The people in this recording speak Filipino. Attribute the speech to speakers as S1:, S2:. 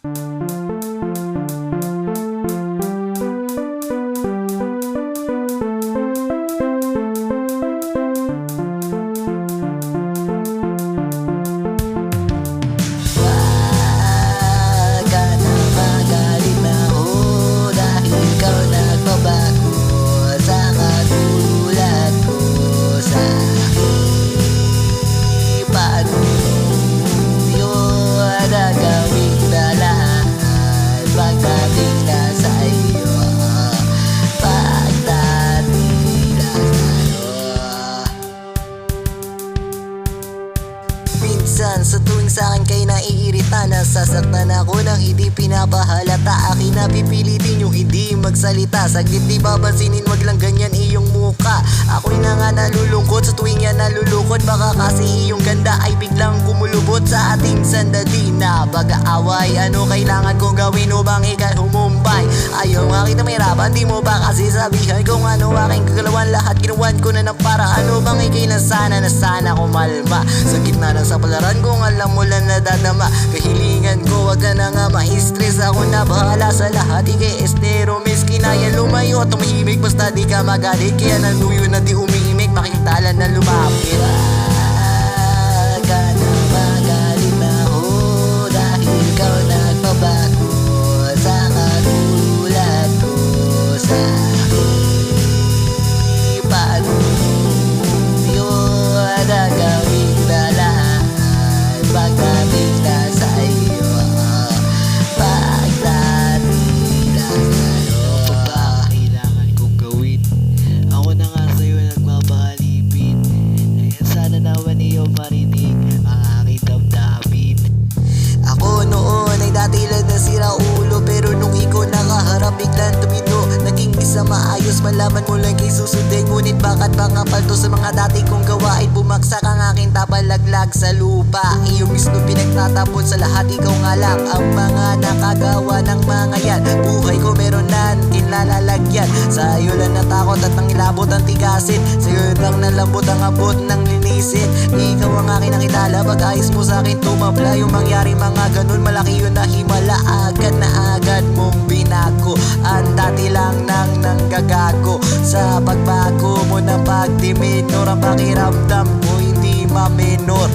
S1: Wag ka na magalit na dahil ikaw nagbabago sa katulad ko sa akin. Paano yun gagawin na lahat pagdating na sa iyo, pagdating na sa'yo. Minsan sa tuwing sa'kin kay naiirita, nasasaktan ako nang hindi pinapahalata. Akin na pipilitin yung hindi magsalita. Saglit di babasinin, wag lang ganyan iyong muka. Ako'y na nga nalulungkot sa tuwing yan nalulukod. Baka kasi iyong ganda ay biglang kumulubot sa ating sandali na pag-aaway. Ano kailangan kong gawin upang ikay humumpay? Ayaw makita may hirapan, di mo ba kasi sabihan kung ano aking kagalawan? Lahat ginawan ko na ng paraan upang ikay na sana kumalma. Sa gitna ng sapalaran kung alam mo lang nadadama kahilingan ko, wag ka na nga ma-stress. Ako na bahala sa lahat, ikay estero miss. Kinaya lumayo at tumahimik basta di ka magalit. Kaya naluyo na di umihimik, makikitala na lumapit. Wag ka na magalit na dahil ikaw nagbabago sa katulad ko sa akin. Paano yun gagawin na lahat pagdating na sa iyo, pagdating na sa'yo.
S2: Ano pa ba kailangan kong gawin? Ako na nga sa'yo nagpapalipin. Kaya sana naman iyo marinig ang aking damdamin.
S1: Ako noon ay dati lang na sira ulo, pero nung ikaw nakaharap biglang tumino. Naging isa maayos, malaman mo lang kay susundin. Ngunit bakit mga palto sa mga dati kong gawain? Bumagsak ang aking tapalaglag sa lupa. Iyo mismo pinagtatapon sa lahat, ikaw nga lang ang mga nakagawa ng mga yan. Buhay ko meron na kinalalagyan. Sa'yo lang natakot at nangilabot ang tigasin. Sa'yo lang nalambot ang abot ng linisin. Ikaw ang akin nakitala, pag-ayos mo sa'kin tumabla. Yung mangyari mga ganun, malaki yun na himala. Agad na agad mong binago ang dati lang nang nanggagago. Sa pagbago mo ng pagdiminor, ang pakiramdam mo hindi maminor.